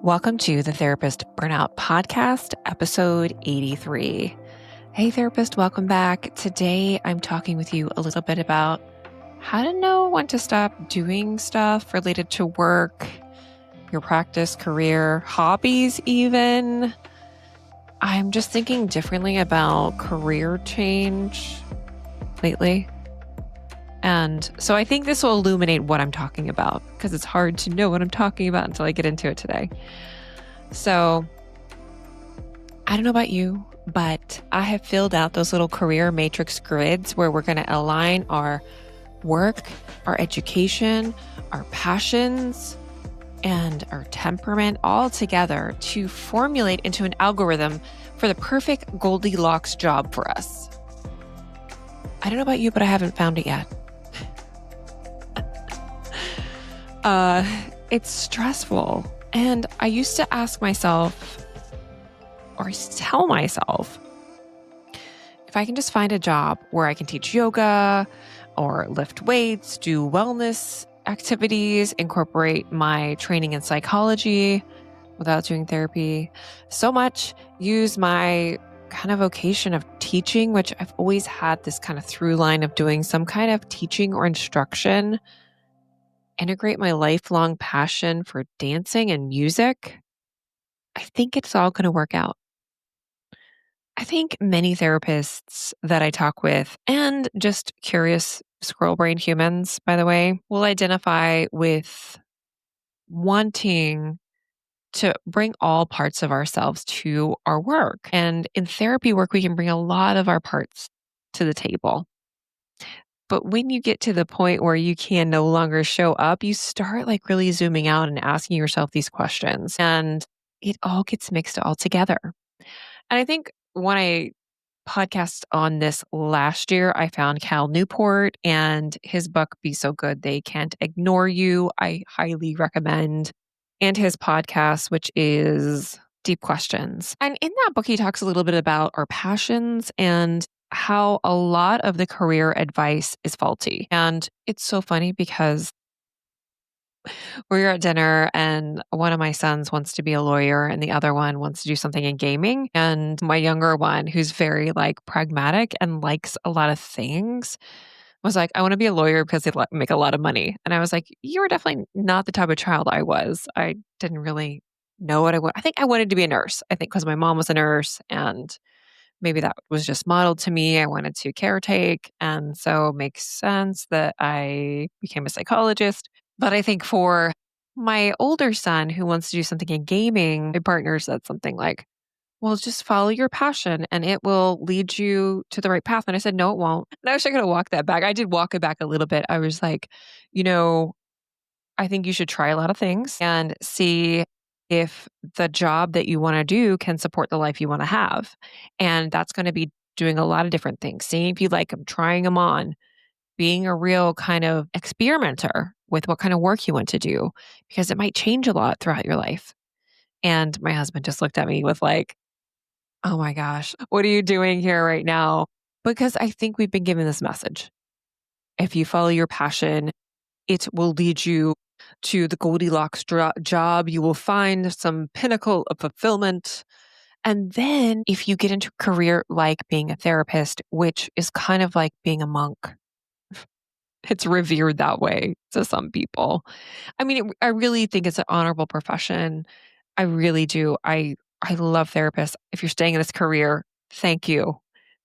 Welcome to the Therapist Burnout Podcast, episode 83. Hey, therapist, welcome back. Today, I'm talking with you a little bit about how to know when to stop doing stuff related to work, your practice, career, hobbies, even. I'm just thinking differently about career change lately. And so I think this will illuminate what I'm talking about because it's hard to know what I'm talking about until I get into it today. So I don't know about you, but I have filled out those little career matrix grids where we're going to align our work, our education, our passions, and our temperament all together to formulate into an algorithm for the perfect Goldilocks job for us. I don't know about you, but I haven't found it yet. It's stressful. And I used to ask myself, or tell myself, if I can just find a job where I can teach yoga or lift weights, do wellness activities, incorporate my training in psychology without doing therapy so much, use my kind of vocation of teaching, which I've always had this kind of through line of doing some kind of teaching or instruction, integrate my lifelong passion for dancing and music, I think it's all going to work out. I think many therapists that I talk with, and just curious squirrel brain humans, by the way, will identify with wanting to bring all parts of ourselves to our work. And in therapy work, we can bring a lot of our parts to the table. But when you get to the point where you can no longer show up, you start like really zooming out and asking yourself these questions, and it all gets mixed all together. And I think when I podcast on this last year, I found Cal Newport and his book, Be So Good They Can't Ignore You. I highly recommend. And his podcast, which is Deep Questions. And in that book, he talks a little bit about our passions and how a lot of the career advice is faulty. And it's so funny because we were at dinner and one of my sons wants to be a lawyer and the other one wants to do something in gaming. And my younger one, who's very like pragmatic and likes a lot of things, was like, I want to be a lawyer because they make a lot of money. And I was like, you were definitely not the type of child I was. I didn't really know what I want. I think I wanted to be a nurse. I think because my mom was a nurse and maybe that was just modeled to me. I wanted to caretake. And so it makes sense that I became a psychologist. But I think for my older son who wants to do something in gaming, my partner said something like, well, just follow your passion and it will lead you to the right path. And I said, no, it won't. And I wish I could have walked that back. I did walk it back a little bit. I was like, I think you should try a lot of things and see if the job that you want to do can support the life you want to have. And that's going to be doing a lot of different things, seeing if you like them, trying them on, being a real kind of experimenter with what kind of work you want to do, because it might change a lot throughout your life. And my husband just looked at me with like, oh my gosh, what are you doing here right now? Because I think we've been given this message. If you follow your passion, it will lead you to the Goldilocks job. You will find some pinnacle of fulfillment. And then if you get into a career like being a therapist, which is kind of like being a monk, it's revered that way to some people. I mean, I really think it's an honorable profession. I really do. I love therapists. If you're staying in this career, thank you.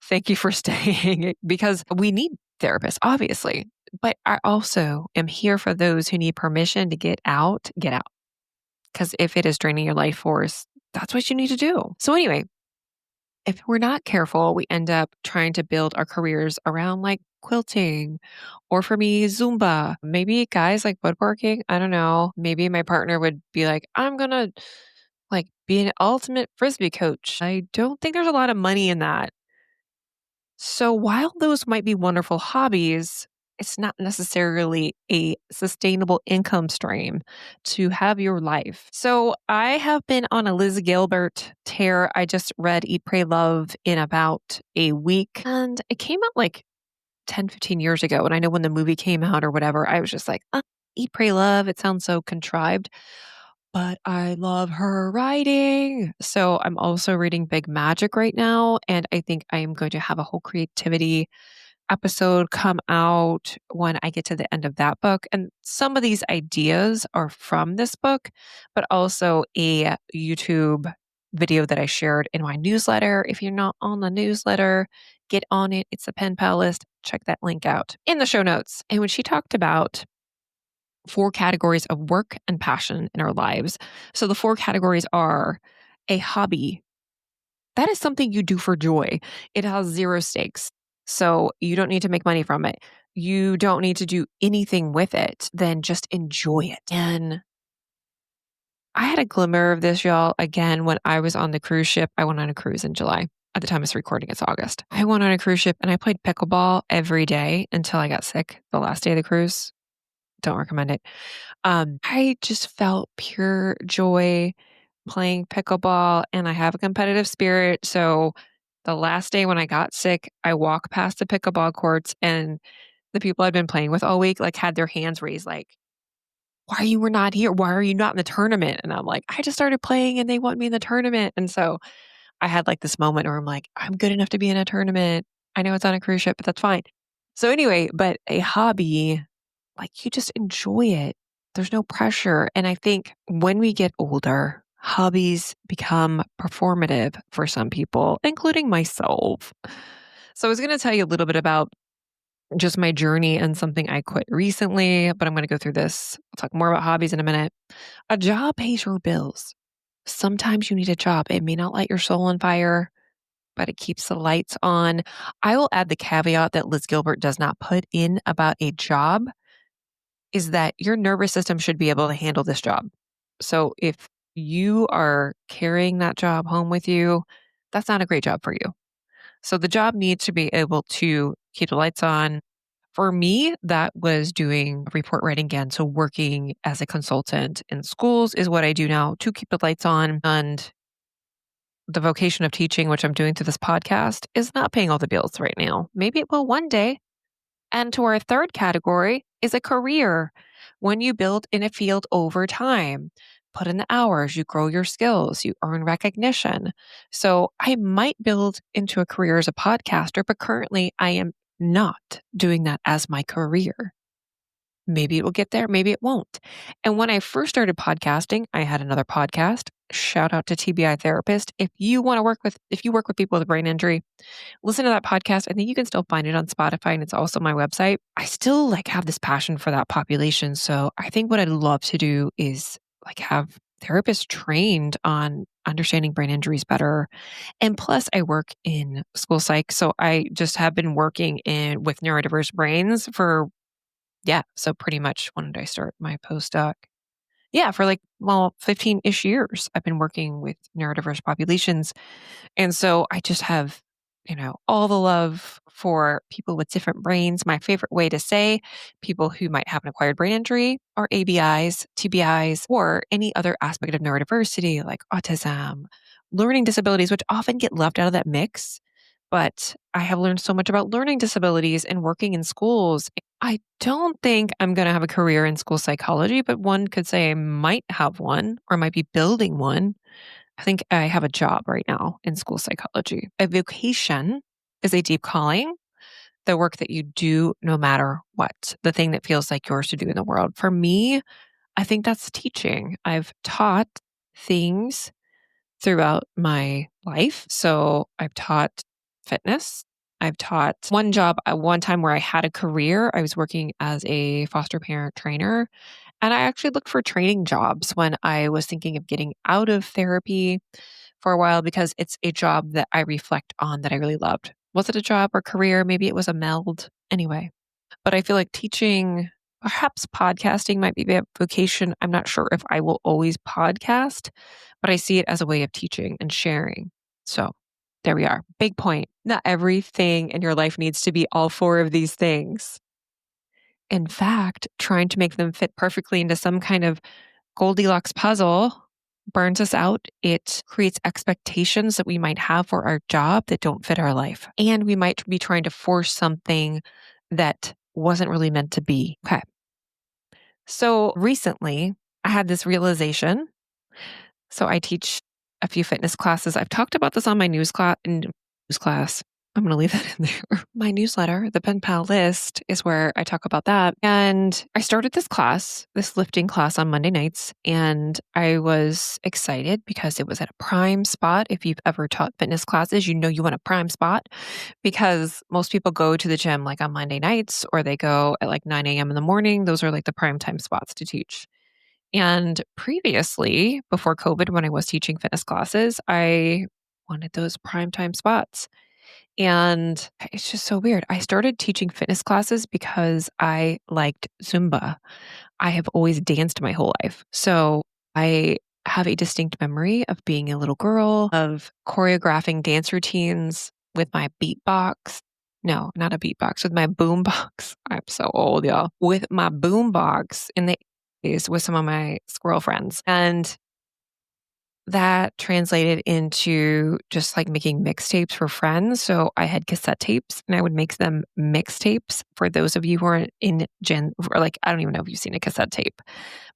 Thank you for staying because we need therapists, obviously. But I also am here for those who need permission to get out, get out. Because if it is draining your life force, that's what you need to do. So anyway, if we're not careful, we end up trying to build our careers around like quilting, or for me, Zumba. Maybe guys like woodworking. I don't know. Maybe my partner would be like, I'm going to like be an ultimate frisbee coach. I don't think there's a lot of money in that. So while those might be wonderful hobbies, it's not necessarily a sustainable income stream to have your life. So I have been on a Liz Gilbert tear. I just read Eat, Pray, Love in about a week, and it came out like 10, 15 years ago. And I know when the movie came out or whatever, I was just like, Eat, Pray, Love. It sounds so contrived. but I love her writing. So I'm also reading Big Magic right now. And I think I am going to have a whole creativity episode come out when I get to the end of that book. And some of these ideas are from this book, but also a YouTube video that I shared in my newsletter. If you're not on the newsletter, get on it. It's the Pen Pal list. Check that link out in the show notes. And when she talked about 4 categories of work and passion in our lives. So the 4 categories are a hobby. That is something you do for joy. It has 0 stakes. So you don't need to make money from it. You don't need to do anything with it. Then just enjoy it. And I had a glimmer of this, y'all, again, when I was on the cruise ship. I went on a cruise in July. At the time of this recording, it's August. I went on a cruise ship and I played pickleball every day until I got sick the last day of the cruise. Don't recommend it. I just felt pure joy playing pickleball, and I have a competitive spirit. So the last day when I got sick, I walked past the pickleball courts, and the people I'd been playing with all week like had their hands raised, like, "Why you were not here? Why are you not in the tournament?" And I'm like, "I just started playing, and they want me in the tournament." And so I had like this moment where I'm like, "I'm good enough to be in a tournament. I know it's on a cruise ship, but that's fine." So anyway, but a hobby, like, you just enjoy it. There's no pressure. And I think when we get older, hobbies become performative for some people, including myself. So I was going to tell you a little bit about just my journey and something I quit recently, but I'm going to go through this. I'll talk more about hobbies in a minute. A job pays your bills. Sometimes you need a job. It may not light your soul on fire, but it keeps the lights on. I will add the caveat that Liz Gilbert does not put in about a job is that your nervous system should be able to handle this job. So if you are carrying that job home with you, that's not a great job for you. So the job needs to be able to keep the lights on. For me, that was doing report writing again. So working as a consultant in schools is what I do now to keep the lights on. And the vocation of teaching, which I'm doing through this podcast, is not paying all the bills right now. Maybe it will one day. And to our third category is a career. When you build in a field over time, put in the hours, you grow your skills, you earn recognition. So I might build into a career as a podcaster, but currently I am not doing that as my career. Maybe it will get there, maybe it won't. And when I first started podcasting, I had another podcast. Shout out to TBI Therapist. If you work with people with brain injury, listen to that podcast. I think you can still find it on Spotify and it's also my website. I still have this passion for that population. So I think what I'd love to do is have therapists trained on understanding brain injuries better. And plus I work in school psych. So I just have been working with neurodiverse brains for, so pretty much when did I start my postdoc? Yeah, for 15-ish years, I've been working with neurodiverse populations. And so I just have, all the love for people with different brains. My favorite way to say people who might have an acquired brain injury are ABIs, TBIs, or any other aspect of neurodiversity like autism, learning disabilities, which often get left out of that mix. But I have learned so much about learning disabilities and working in schools. I don't think I'm going to have a career in school psychology, but one could say I might have one or might be building one. I think I have a job right now in school psychology. A vocation is a deep calling, the work that you do no matter what, the thing that feels like yours to do in the world. For me, I think that's teaching. I've taught things throughout my life. So I've taught fitness. I've taught one job at one time where I had a career. I was working as a foster parent trainer. And I actually looked for training jobs when I was thinking of getting out of therapy for a while because it's a job that I reflect on that I really loved. Was it a job or career? Maybe it was a meld. Anyway, but I feel like teaching, perhaps podcasting might be a vocation. I'm not sure if I will always podcast, but I see it as a way of teaching and sharing. So there we are. Big point. Not everything in your life needs to be all 4 of these things. In fact, trying to make them fit perfectly into some kind of Goldilocks puzzle burns us out. It creates expectations that we might have for our job that don't fit our life. And we might be trying to force something that wasn't really meant to be. Okay. So recently, I had this realization So I teach a few fitness classes. I've talked about this on my news class. I'm going to leave that in there. My newsletter, the Pen Pal list, is where I talk about that. And I started this class, this lifting class on Monday nights, and I was excited because it was at a prime spot. If you've ever taught fitness classes, you know you want a prime spot because most people go to the gym like on Monday nights or they go at like 9 a.m. in the morning. Those are like the prime time spots to teach. And previously, before COVID, when I was teaching fitness classes, I wanted those prime time spots. And it's just so weird. I started teaching fitness classes because I liked Zumba. I have always danced my whole life. So I have a distinct memory of being a little girl, of choreographing dance routines with my beatbox. No, not a beatbox, with my boombox. I'm so old, y'all. With my boombox in the 80s with some of my squirrel friends. And that translated into just like making mixtapes for friends. So I had cassette tapes and I would make them mixtapes for those of you who are in Gen, or like, I don't even know if you've seen a cassette tape.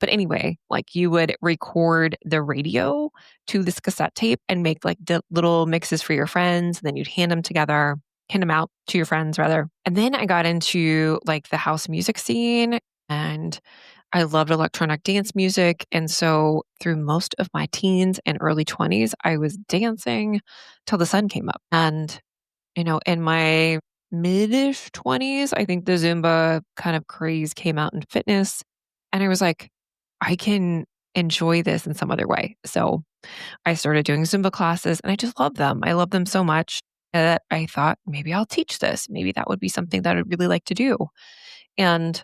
But anyway, like you would record the radio to this cassette tape and make like the little mixes for your friends. And then you'd hand them out to your friends rather. And then I got into like the house music scene and I loved electronic dance music. And so through most of my teens and early 20s, I was dancing till the sun came up. And, in my mid-ish 20s, I think the Zumba kind of craze came out in fitness. And I was like, I can enjoy this in some other way. So I started doing Zumba classes and I just love them. I love them so much that I thought maybe I'll teach this. Maybe that would be something that I'd really like to do. And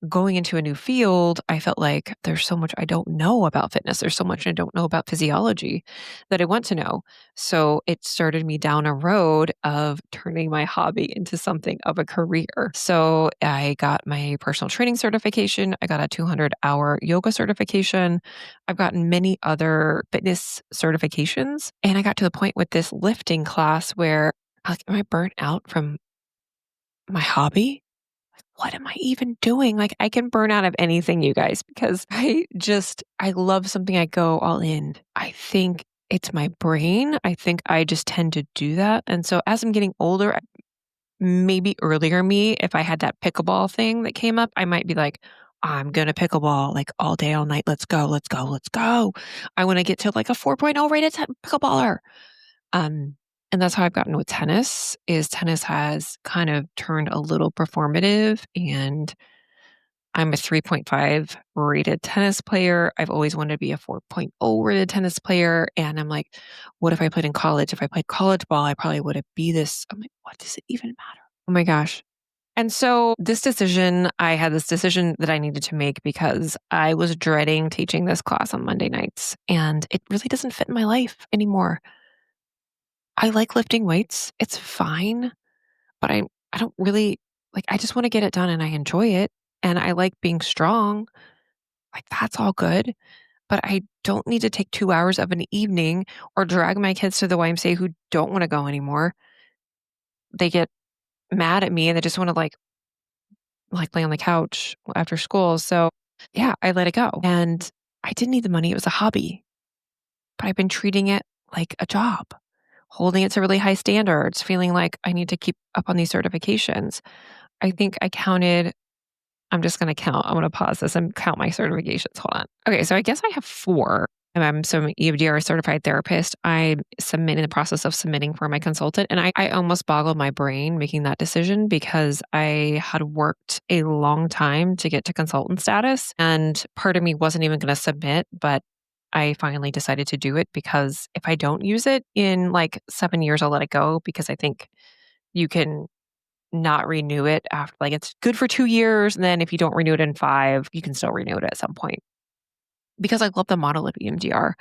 going into a new field, I felt like there's so much I don't know about fitness. There's so much I don't know about physiology that I want to know. So it started me down a road of turning my hobby into something of a career. So I got my personal training certification. I got a 200-hour yoga certification. I've gotten many other fitness certifications. And I got to the point with this lifting class where am I burnt out from my hobby? What am I even doing? Like I can burn out of anything, you guys, because I love something, I go all in. I think it's my brain. I think I just tend to do that. And so as I'm getting older, maybe earlier me, if I had that pickleball thing that came up, I might be like, I'm going to pickleball like all day, all night. Let's go, let's go, let's go. I want to get to like a 4.0 rated pickleballer. Um, and that's how I've gotten with tennis, is tennis has kind of turned a little performative and I'm a 3.5 rated tennis player. I've always wanted to be a 4.0 rated tennis player. And I'm like, what if I played in college? If I played college ball, I probably wouldn't be this. I'm like, what does it even matter? Oh my gosh. And so I had this decision that I needed to make because I was dreading teaching this class on Monday nights and it really doesn't fit in my life anymore. I like lifting weights. It's fine, but I don't really like I just want to get it done and I enjoy it and I like being strong. Like that's all good, but I don't need to take 2 hours of an evening or drag my kids to the YMCA who don't want to go anymore. They get mad at me and they just want to like lay on the couch after school. So, yeah, I let it go. And I didn't need the money. It was a hobby, but I've been treating it like a job, holding it to really high standards, feeling like I need to keep up on these certifications. I think I counted, I'm just going to count. I'm going to pause this and count my certifications. Hold on. Okay. So I guess I have 4. I'm some EMDR certified therapist. I'm in the process of submitting for my consultant. And I almost boggled my brain making that decision because I had worked a long time to get to consultant status. And part of me wasn't even going to submit, but I finally decided to do it because if I don't use it in like 7 years, I'll let it go because I think you can not renew it after, like it's good for 2 years. And then if you don't renew it in 5, you can still renew it at some point. Because I love the model of EMDR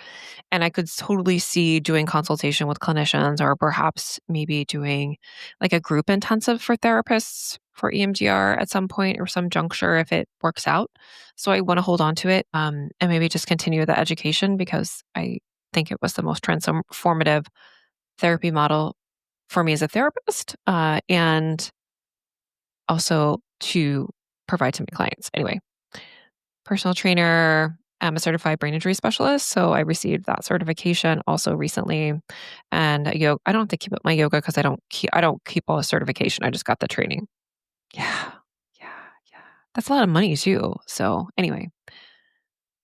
and I could totally see doing consultation with clinicians or perhaps maybe doing like a group intensive for therapists for EMDR at some point or some juncture if it works out. So I want to hold on to it and maybe just continue the education because I think it was the most transformative therapy model for me as a therapist and also to provide to my clients. Anyway, personal trainer, am a certified brain injury specialist, so I received that certification also recently. And I don't have to keep up my yoga because I don't keep all the certification. I just got the training. Yeah, yeah, yeah. That's a lot of money too. So anyway,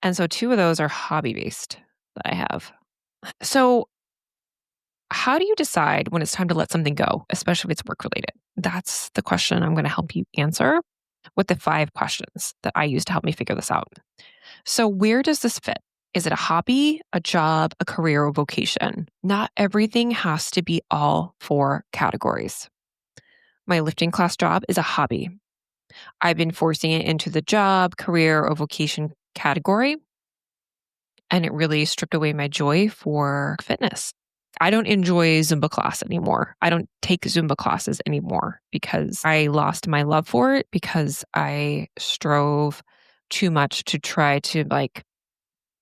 and so two of those are hobby based that I have. So how do you decide when it's time to let something go, especially if it's work related? That's the question I'm going to help you answer with the 5 questions that I use to help me figure this out. So, where does this fit? Is it a hobby, a job, a career, or vocation? Not everything has to be all 4 categories. My lifting class job is a hobby. I've been forcing it into the job, career, or vocation category, and it really stripped away my joy for fitness. I don't enjoy Zumba class anymore. I don't take Zumba classes anymore because I lost my love for it because I strove too much to try to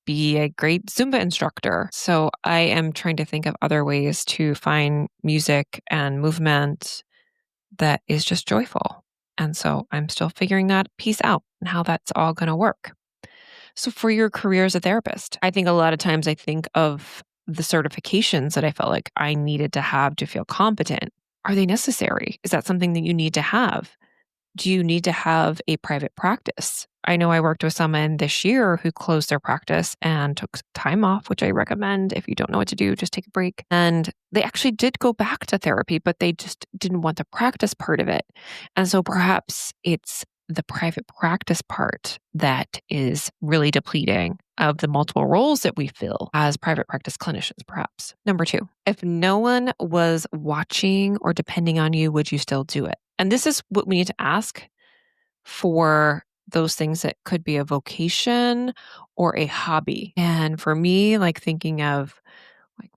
be a great Zumba instructor. So I am trying to think of other ways to find music and movement that is just joyful. And so I'm still figuring that piece out and how that's all going to work. So for your career as a therapist, I think a lot of times I think of the certifications that I felt like I needed to have to feel competent. Are they necessary? Is that something that you need to have? Do you need to have a private practice? I know I worked with someone this year who closed their practice and took time off, which I recommend. If you don't know what to do, just take a break. And they actually did go back to therapy, but they just didn't want the practice part of it. And so perhaps it's the private practice part that is really depleting of the multiple roles that we fill as private practice clinicians, perhaps. Number 2, if no one was watching or depending on you, would you still do it? And this is what we need to ask for those things that could be a vocation or a hobby. And for me, thinking of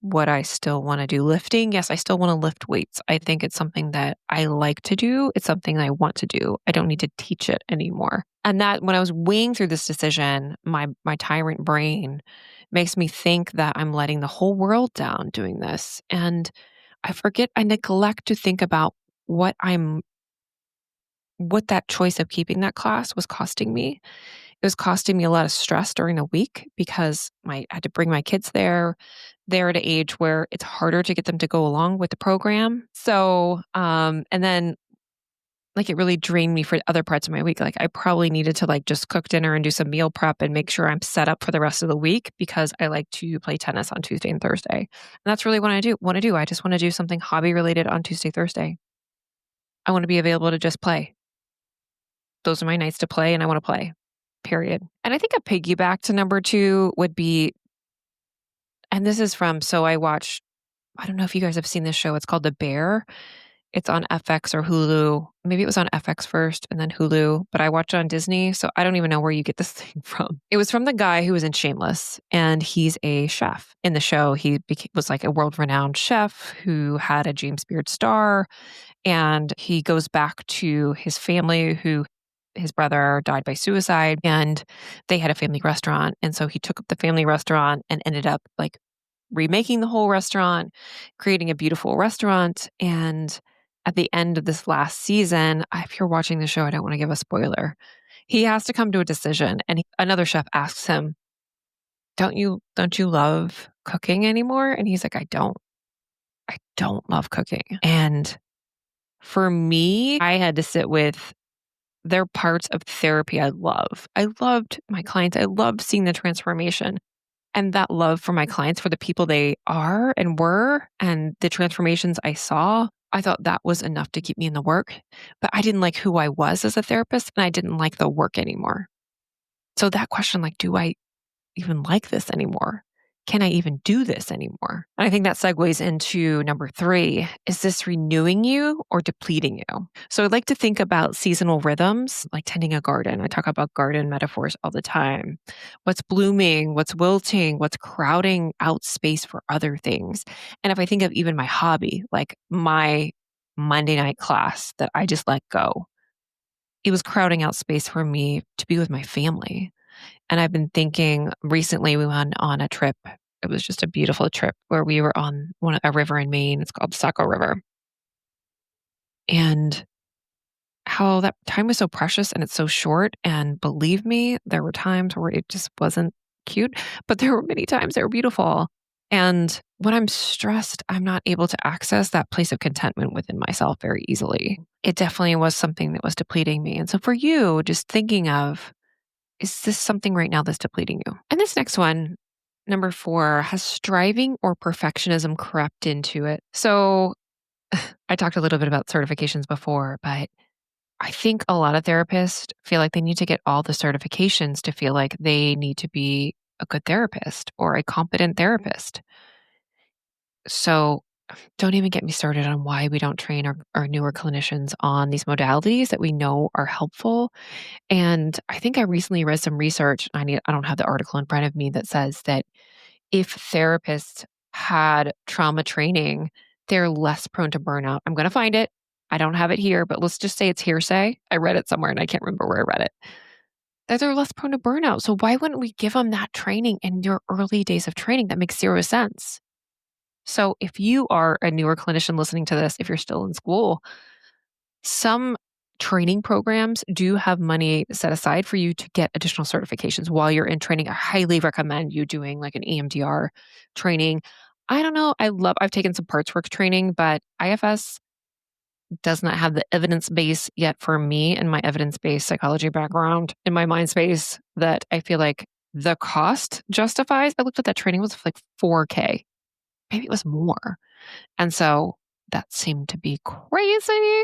what I still want to do, lifting, yes, I still want to lift weights. I think it's something that I like to do. It's something I want to do. I don't need to teach it anymore. And that when I was weighing through this decision, my tyrant brain makes me think that I'm letting the whole world down doing this. And I neglect to think about what that choice of keeping that class was costing me. It was costing me a lot of stress during the week because I had to bring my kids there. They're at an age where it's harder to get them to go along with the program. So, and then it really drained me for other parts of my week. I probably needed to just cook dinner and do some meal prep and make sure I'm set up for the rest of the week because I like to play tennis on Tuesday and Thursday. And that's really what I want to do. I just want to do something hobby related on Tuesday, Thursday. I want to be available to just play. Those are my nights to play and I want to play, period. And I think a piggyback to number 2 would be, and this is I don't know if you guys have seen this show. It's called The Bear. It's on FX or Hulu. Maybe it was on FX first and then Hulu, but I watched it on Disney. So I don't even know where you get this thing from. It was from the guy who was in Shameless, and he's a chef. In the show, he was a world-renowned chef who had a James Beard star. And he goes back to his family his brother died by suicide, and they had a family restaurant. And so he took up the family restaurant and ended up remaking the whole restaurant, creating a beautiful restaurant. And at the end of this last season, if you're watching the show, I don't want to give a spoiler. He has to come to a decision, and another chef asks him, don't you love cooking anymore? And he's like, I don't love cooking. And for me, I had to sit with their parts of therapy I love. I loved my clients. I loved seeing the transformation. And that love for my clients, for the people they are and were, and the transformations I saw, I thought that was enough to keep me in the work. But I didn't like who I was as a therapist, and I didn't like the work anymore. So that question, do I even like this anymore? Can I even do this anymore? And I think that segues into number 3. Is this renewing you or depleting you? So I'd like to think about seasonal rhythms, like tending a garden. I talk about garden metaphors all the time. What's blooming, what's wilting, what's crowding out space for other things. And if I think of even my hobby, like my Monday night class that I just let go, it was crowding out space for me to be with my family. And I've been thinking recently we went on a trip. It was just a beautiful trip where we were on a river in Maine. It's called the Saco River. And how that time was so precious and it's so short. And believe me, there were times where it just wasn't cute, but there were many times they were beautiful. And when I'm stressed, I'm not able to access that place of contentment within myself very easily. It definitely was something that was depleting me. And so for you, just thinking of, is this something right now that's depleting you? And this next one, number 4, has striving or perfectionism crept into it? So I talked a little bit about certifications before, but I think a lot of therapists feel like they need to get all the certifications to feel like they need to be a good therapist or a competent therapist. So don't even get me started on why we don't train our newer clinicians on these modalities that we know are helpful. And I think I recently read some research. I don't have the article in front of me that says that if therapists had trauma training, they're less prone to burnout. I'm going to find it. I don't have it here, but let's just say it's hearsay. I read it somewhere and I can't remember where I read it. That they're less prone to burnout. So why wouldn't we give them that training in your early days of training? That makes zero sense. So if you are a newer clinician listening to this, if you're still in school, some training programs do have money set aside for you to get additional certifications while you're in training. I highly recommend you doing like an EMDR training. I don't know. I've taken some parts work training, but IFS does not have the evidence base yet for me and my evidence based psychology background in my mind space that I feel like the cost justifies. I looked at that training, it was like 4K. Maybe it was more. And so that seemed to be crazy.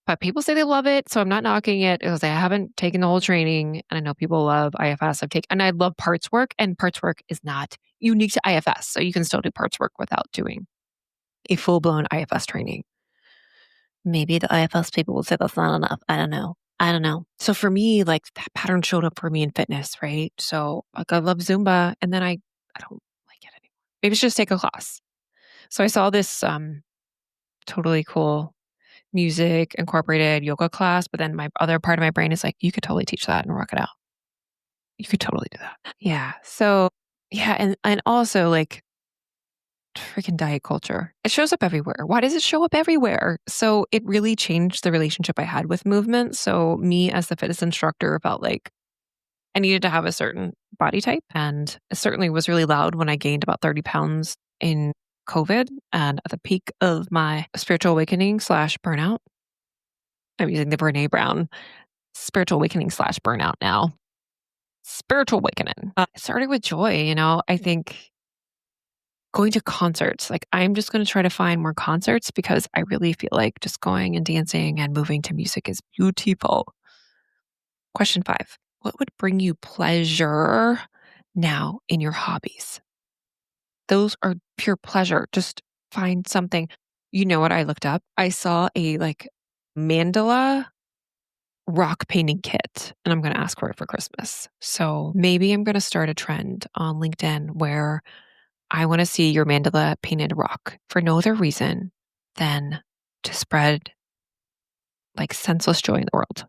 But people say they love it, so I'm not knocking it because I haven't taken the whole training, and I know people love IFS. And I love parts work, and parts work is not unique to IFS, so you can still do parts work without doing a full-blown IFS training. Maybe the IFS people will say that's not enough. I don't know. I don't know. So for me, like that pattern showed up for me in fitness, right? So like I love Zumba, and then I don't like it anymore. Maybe I should just take a class. So I saw this totally cool music incorporated yoga class, but then my other part of my brain is like, you could totally teach that and rock it out. You could totally do that. Yeah. So yeah, and also like freaking diet culture. It shows up everywhere. Why does it show up everywhere? So it really changed the relationship I had with movement. So me as the fitness instructor felt like I needed to have a certain body type, and it certainly was really loud when I gained about 30 pounds in COVID and at the peak of my spiritual awakening slash burnout. I'm using the Brene Brown spiritual awakening slash burnout now. Spiritual awakening. It started with joy, I think going to concerts, like I'm just going to try to find more concerts because I really feel like just going and dancing and moving to music is beautiful. Question 5. What would bring you pleasure now in your hobbies? Those are pure pleasure. Just find something. You know what I looked up? I saw a like mandala rock painting kit, and I'm going to ask for it for Christmas. So maybe I'm going to start a trend on LinkedIn where I want to see your mandala painted rock for no other reason than to spread like senseless joy in the world.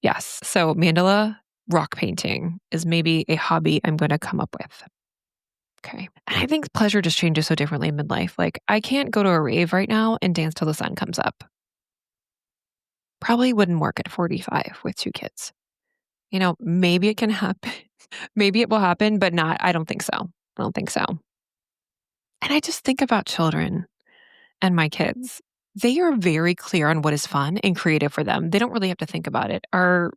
Yes. So mandala rock painting is maybe a hobby I'm going to come up with. Okay. And I think pleasure just changes so differently in midlife. Like I can't go to a rave right now and dance till the sun comes up. Probably wouldn't work at 45 with 2 kids. Maybe it can happen. Maybe it will happen, but I don't think so. I don't think so. And I just think about children and my kids. They are very clear on what is fun and creative for them. They don't really have to think about it. Our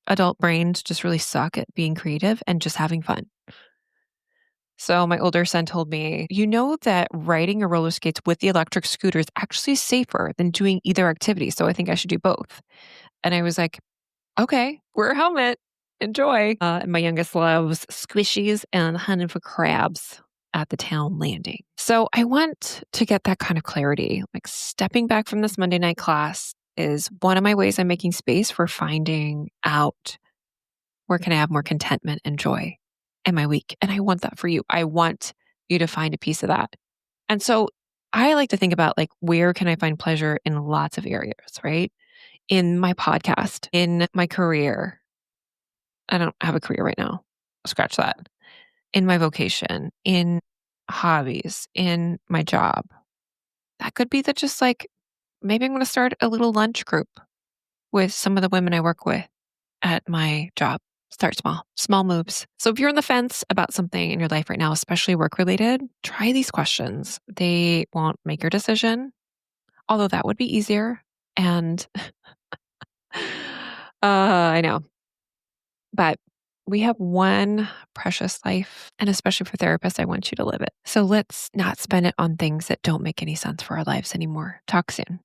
adult brains just really suck at being creative and just having fun. So my older son told me, you know that riding a roller skates with the electric scooter is actually safer than doing either activity. So I think I should do both. And I was like, okay, wear a helmet. Enjoy. And my youngest loves squishies and hunting for crabs at the town landing. So I want to get that kind of clarity. Like stepping back from this Monday night class is one of my ways I'm making space for finding out where can I have more contentment and joy in my week. And I want that for you. I want you to find a piece of that. And so I like to think about like, where can I find pleasure in lots of areas, right? In my podcast, in my career. I don't have a career right now. Scratch that. In my vocation, in hobbies, in my job. That could be that just like, maybe I'm going to start a little lunch group with some of the women I work with at my job. Start small, small moves. So if you're on the fence about something in your life right now, especially work related, try these questions. They won't make your decision, although that would be easier. And I know, but we have one precious life, and especially for therapists, I want you to live it. So let's not spend it on things that don't make any sense for our lives anymore. Talk soon.